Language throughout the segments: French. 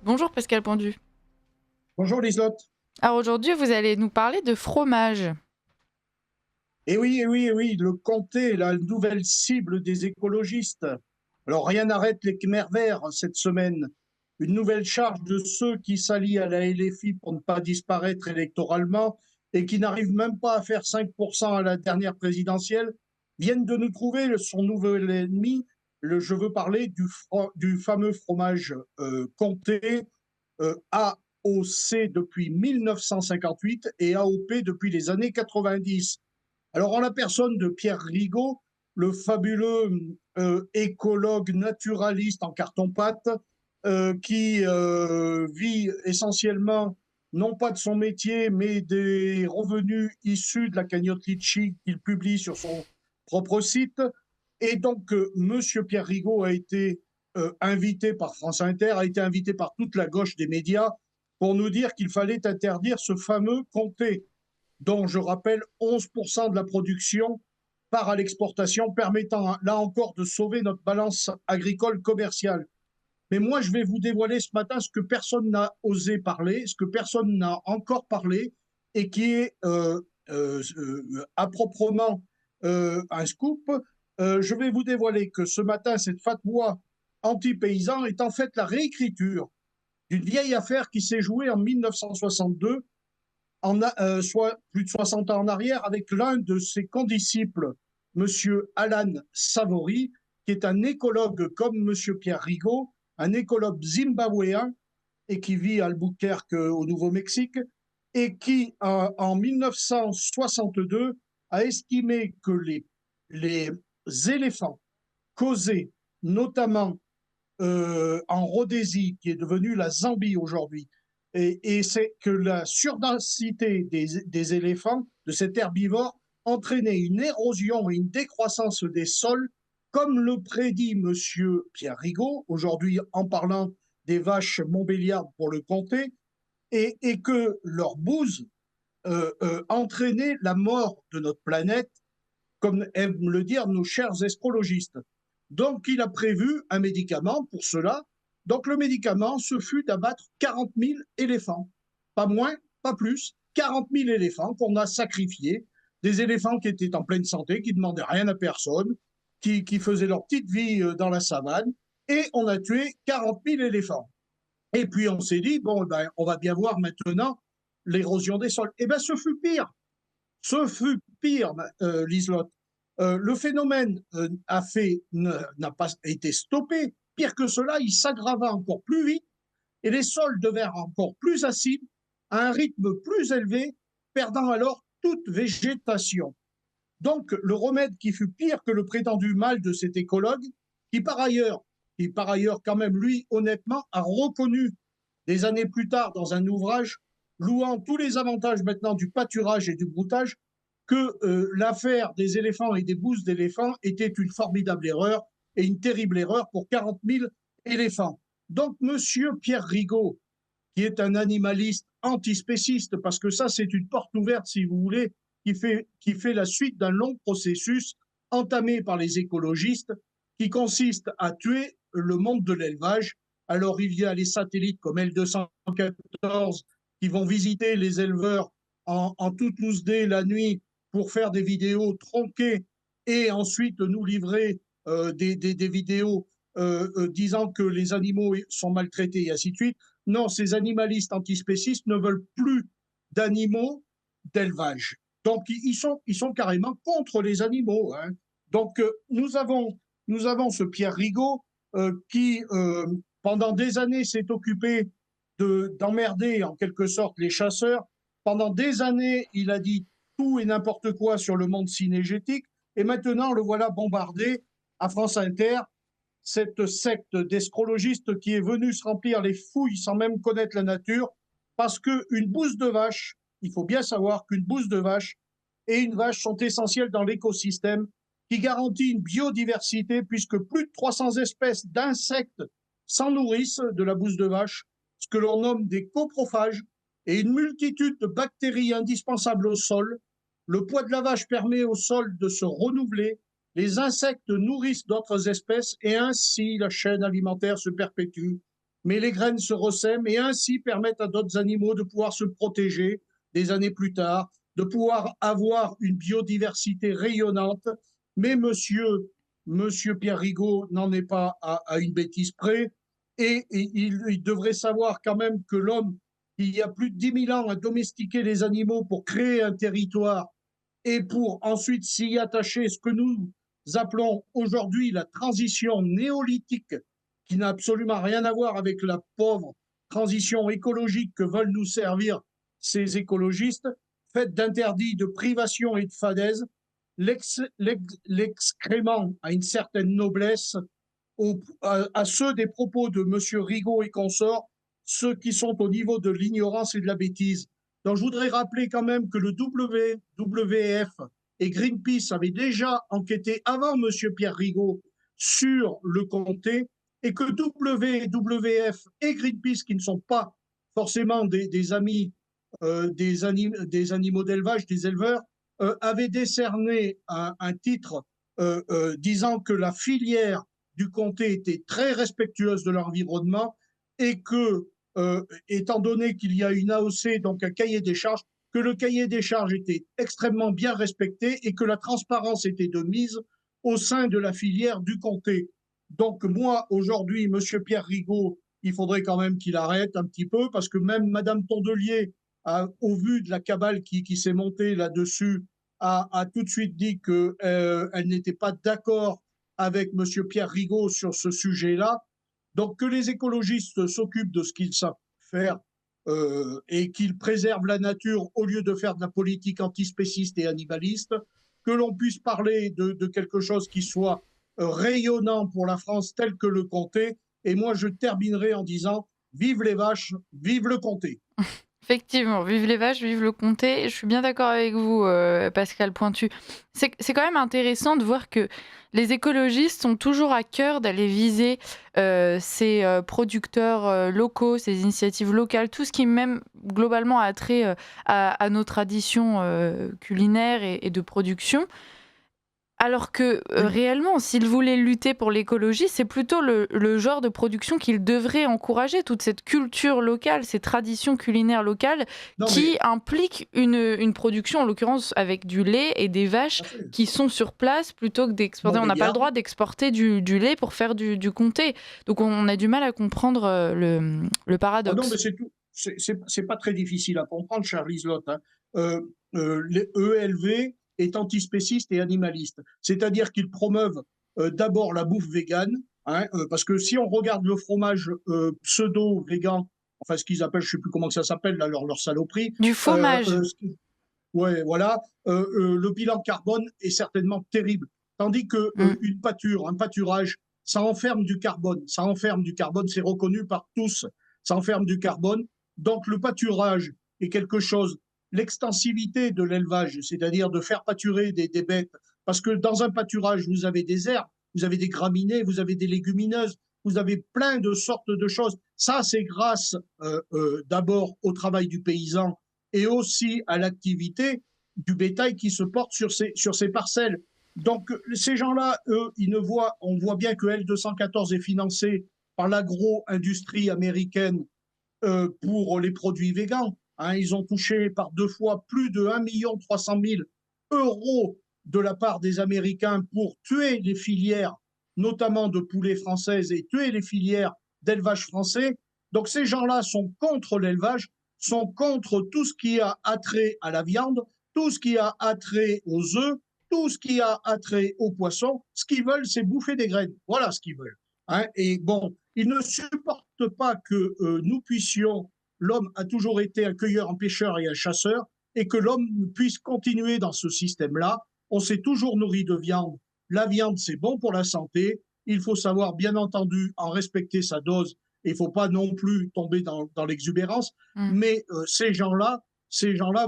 Bonjour Pascal Pendu. Bonjour Liselotte. Alors aujourd'hui, vous allez nous parler de fromage. Eh oui, le comté est la nouvelle cible des écologistes. Alors rien n'arrête les Khmers verts cette semaine. Une nouvelle charge de ceux qui s'allient à la LFI pour ne pas disparaître électoralement et qui n'arrivent même pas à faire 5% à la dernière présidentielle viennent de nous trouver son nouvel ennemi. Je veux parler du fameux fromage comté AOC depuis 1958 et AOP depuis les années 90. Alors, en la personne de Pierre Rigaud, le fabuleux écologue naturaliste en carton-pâte, qui vit essentiellement, non pas de son métier, mais des revenus issus de la cagnotte Litchi qu'il publie sur son propre site. Et donc, Monsieur Pierre Rigaud a été invité par France Inter, a été invité par toute la gauche des médias pour nous dire qu'il fallait interdire ce fameux comté dont je rappelle 11% de la production part à l'exportation, permettant là encore de sauver notre balance agricole commerciale. Mais moi, je vais vous dévoiler ce matin ce que personne n'a osé parler, ce que personne n'a encore parlé, et qui est à proprement un scoop. Je vais vous dévoiler que ce matin, cette fatwa anti-paysan est en fait la réécriture d'une vieille affaire qui s'est jouée en 1962 soit plus de 60 ans en arrière, avec l'un de ses condisciples, M. Alan Savory, qui est un écologue comme M. Pierre Rigaud, un écologue zimbabwéen et qui vit à Albuquerque au Nouveau-Mexique, et qui, en 1962, a estimé que les éléphants causaient notamment en Rhodésie, qui est devenue la Zambie aujourd'hui. Et c'est que la surdensité des éléphants, de cet herbivore, entraînait une érosion et une décroissance des sols, comme le prédit M. Pierre Rigaud, aujourd'hui en parlant des vaches montbéliardes pour le comté, et que leur bouse entraînait la mort de notre planète, comme aiment le dire nos chers astrologistes. Donc, il a prévu un médicament pour cela. Donc, le médicament, ce fut d'abattre 40 000 éléphants. Pas moins, pas plus. 40 000 éléphants qu'on a sacrifiés. Des éléphants qui étaient en pleine santé, qui ne demandaient rien à personne, qui faisaient leur petite vie dans la savane. Et on a tué 40 000 éléphants. Et puis, on s'est dit, bon, ben, on va bien voir maintenant l'érosion des sols. Eh bien, ce fut pire. Ce fut pire, Liselotte. Le phénomène n'a pas été stoppé. Pire que cela, il s'aggrava encore plus vite et les sols devinrent encore plus acides à un rythme plus élevé, perdant alors toute végétation. Donc, le remède qui fut pire que le prétendu mal de cet écologue, qui par ailleurs quand même, lui, honnêtement, a reconnu des années plus tard dans un ouvrage louant tous les avantages maintenant du pâturage et du broutage, que l'affaire des éléphants et des bouses d'éléphants était une formidable erreur et une terrible erreur pour 40 000 éléphants. Donc, Monsieur Pierre Rigaud, qui est un animaliste antispéciste, parce que ça, c'est une porte ouverte, si vous voulez, qui fait la suite d'un long processus entamé par les écologistes, qui consiste à tuer le monde de l'élevage. Alors, il y a les satellites comme L214 qui vont visiter les éleveurs en toute loose day la nuit pour faire des vidéos tronquées et ensuite nous livrer des vidéos disant que les animaux sont maltraités et ainsi de suite. Non, ces animalistes antispécistes ne veulent plus d'animaux d'élevage. Donc, ils sont carrément contre les animaux. Hein. Donc, nous avons ce Pierre Rigaud qui, pendant des années, s'est occupé d'emmerder en quelque sorte les chasseurs. Pendant des années, il a dit tout et n'importe quoi sur le monde cinégétique. Et maintenant, le voilà bombardé à France Inter, cette secte d'astrologistes qui est venue se remplir les fouilles sans même connaître la nature, parce qu'une bouse de vache, il faut bien savoir qu'une bouse de vache et une vache sont essentielles dans l'écosystème qui garantit une biodiversité, puisque plus de 300 espèces d'insectes s'en nourrissent de la bouse de vache, ce que l'on nomme des coprophages, et une multitude de bactéries indispensables au sol. Le poids de la vache permet au sol de se renouveler, les insectes nourrissent d'autres espèces et ainsi la chaîne alimentaire se perpétue. mais les graines se ressèment et ainsi permettent à d'autres animaux de pouvoir se protéger des années plus tard, de pouvoir avoir une biodiversité rayonnante. Mais monsieur Pierre Rigaud n'en est pas à une bêtise près et il devrait savoir quand même que l'homme, il y a plus de 10 000 ans, a domestiqué les animaux pour créer un territoire et pour ensuite s'y attacher ce que nous appelons aujourd'hui la transition néolithique, qui n'a absolument rien à voir avec la pauvre transition écologique que veulent nous servir ces écologistes, faite d'interdits, de privations et de fadaises, l'excrément à une certaine noblesse à ceux des propos de M. Rigaud et consorts, ceux qui sont au niveau de l'ignorance et de la bêtise. Donc je voudrais rappeler quand même que le WWF et Greenpeace avaient déjà enquêté avant M. Pierre Rigaud sur le comté et que WWF et Greenpeace, qui ne sont pas forcément des amis des animaux d'élevage, des éleveurs, avaient décerné un titre disant que la filière du comté était très respectueuse de l'environnement et que, étant donné qu'il y a une AOC, donc un cahier des charges, que le cahier des charges était extrêmement bien respecté et que la transparence était de mise au sein de la filière du comté. Donc moi, aujourd'hui, monsieur Pierre Rigaud, il faudrait quand même qu'il arrête un petit peu parce que même madame Tondelier, au vu de la cabale qui s'est montée là-dessus, a tout de suite dit qu'elle n'était pas d'accord avec M. Pierre Rigaud sur ce sujet-là. Donc que les écologistes s'occupent de ce qu'ils savent faire et qu'ils préservent la nature au lieu de faire de la politique antispéciste et animaliste, que l'on puisse parler de quelque chose qui soit rayonnant pour la France tel que le comté. Et moi, je terminerai en disant vive les vaches, vive le comté. Effectivement, vive les vaches, vive le comté. Je suis bien d'accord avec vous, Pascal Pointu. C'est quand même intéressant de voir que les écologistes ont toujours à cœur d'aller viser ces producteurs locaux, ces initiatives locales, tout ce qui même globalement a trait à nos traditions culinaires et de production. Alors que Oui. réellement, s'ils voulaient lutter pour l'écologie, c'est plutôt le genre de production qu'ils devraient encourager, toute cette culture locale, ces traditions culinaires locales Non, qui mais impliquent une production, en l'occurrence avec du lait et des vaches tout à fait. qui sont sur place plutôt que d'exporter. On n'a pas le Montbéliarde. droit d'exporter du lait pour faire du comté. Donc on a du mal à comprendre le Oh non, mais paradoxe. c'est tout. C'est pas très difficile à comprendre, cher Liselotte. Hein. Les ELV est antispéciste et animaliste. C'est-à-dire qu'ils promeuvent d'abord la bouffe végane, hein, parce que si on regarde le fromage pseudo-végan, enfin ce qu'ils appellent, je ne sais plus comment que ça s'appelle, là, leur saloperie, Du euh, fromage. euh, ouais, voilà, le bilan carbone est certainement terrible. Tandis que Mm. une pâture, un pâturage, ça enferme du carbone. Ça enferme du carbone, c'est reconnu par tous. Ça enferme du carbone. Donc le pâturage est quelque chose, l'extensivité de l'élevage, c'est-à-dire de faire pâturer des bêtes. Parce que dans un pâturage, vous avez des herbes, vous avez des graminées, vous avez des légumineuses, vous avez plein de sortes de choses. Ça, c'est grâce d'abord au travail du paysan et aussi à l'activité du bétail qui se porte sur ces parcelles. Donc ces gens-là, eux, on voit bien que L214 est financé par l'agro-industrie américaine pour les produits végans. Hein, ils ont touché par 2 fois plus de 1,3 million € de la part des Américains pour tuer les filières, notamment de poulets françaises, et tuer les filières d'élevage français. Donc ces gens-là sont contre l'élevage, sont contre tout ce qui a attrait à la viande, tout ce qui a attrait aux œufs, tout ce qui a attrait aux poissons. Ce qu'ils veulent, c'est bouffer des graines. Voilà ce qu'ils veulent. Hein, et bon, ils ne supportent pas que nous puissions, l'homme a toujours été un cueilleur, un pêcheur et un chasseur, et que l'homme puisse continuer dans ce système-là. On s'est toujours nourri de viande. La viande, c'est bon pour la santé. Il faut savoir, bien entendu, en respecter sa dose. Il ne faut pas non plus tomber dans l'exubérance. Mm. Mais ces gens-là,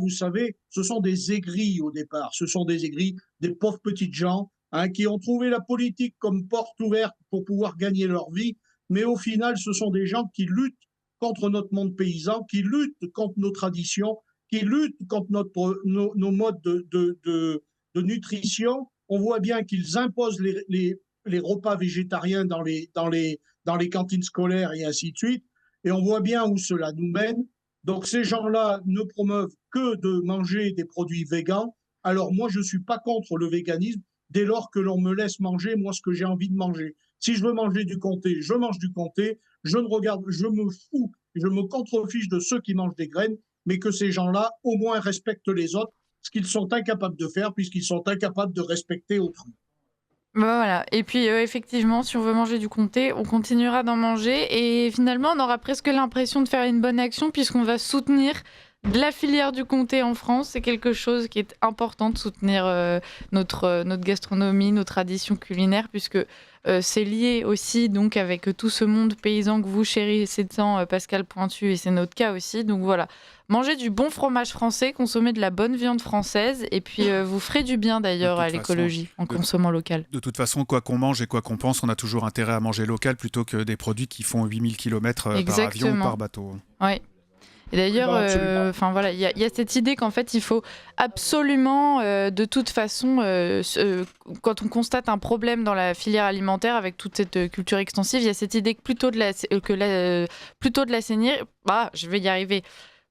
vous savez, ce sont des aigris au départ. Ce sont des aigris, des pauvres petites gens hein, qui ont trouvé la politique comme porte ouverte pour pouvoir gagner leur vie. Mais au final, ce sont des gens qui luttent contre notre monde paysan, qui luttent contre nos traditions, qui luttent contre nos modes de nutrition. On voit bien qu'ils imposent les repas végétariens dans les cantines scolaires et ainsi de suite. Et on voit bien où cela nous mène. Donc ces gens-là ne promeuvent que de manger des produits végans. Alors moi, je ne suis pas contre le véganisme dès lors que l'on me laisse manger moi ce que j'ai envie de manger. Si je veux manger du comté, je mange du comté. Je ne regarde, je me fous, je me contrefiche de ceux qui mangent des graines, mais que ces gens-là au moins respectent les autres, ce qu'ils sont incapables de faire puisqu'ils sont incapables de respecter autrui. Bah, voilà. Et puis, effectivement, si on veut manger du comté, on continuera d'en manger et finalement, on aura presque l'impression de faire une bonne action puisqu'on va soutenir la filière du comté en France. C'est quelque chose qui est important de soutenir notre gastronomie, nos traditions culinaires, puisque c'est lié aussi donc avec tout ce monde paysan que vous chérissez tant, Pascal Pointu, et c'est notre cas aussi. Donc voilà, mangez du bon fromage français, consommez de la bonne viande française, et puis vous ferez du bien d'ailleurs à l'écologie en consommant local. De toute façon, quoi qu'on mange et quoi qu'on pense, on a toujours intérêt à manger local plutôt que des produits qui font 8000 km par avion ou par bateau. Oui. Et d'ailleurs, voilà, il y a cette idée qu'en fait, il faut absolument, de toute façon, quand on constate un problème dans la filière alimentaire avec toute cette culture extensive, il y a cette idée que plutôt de l'assainir, je vais y arriver.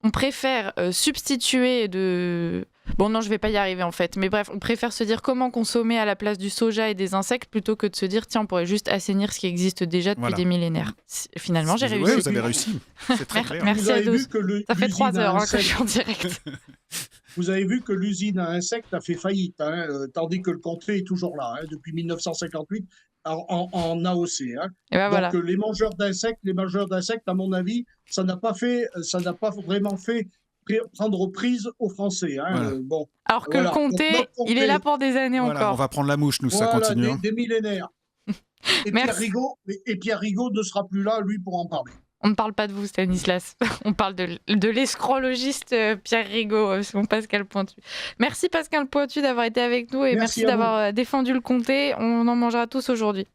On préfère substituer de... Bon, non, je vais pas y arriver en fait. Mais bref, on préfère se dire comment consommer à la place du soja et des insectes plutôt que de se dire, tiens, on pourrait juste assainir ce qui existe déjà depuis des millénaires. Finalement, j'ai réussi. Oui, vous avez réussi. C'est très clair. Merci à tous. Ça fait 3 heures que je suis en direct. Vous avez vu que l'usine à insectes a fait faillite, tandis que le comté est toujours là, depuis 1958 en AOC. Donc voilà. les mangeurs d'insectes, à mon avis, ça n'a pas vraiment fait prendre prise aux Français. Voilà. Alors que le comté, il est là pour des années encore. On va prendre la mouche, nous, ça continue. Des millénaires. Et Pierre Rigaud ne sera plus là, lui, pour en parler. On ne parle pas de vous, Stanislas. On parle de l'escrologiste Pierre Rigaud, son Pascal Pointu. Merci Pascal Pointu d'avoir été avec nous et merci d'avoir défendu le comté. On en mangera tous aujourd'hui.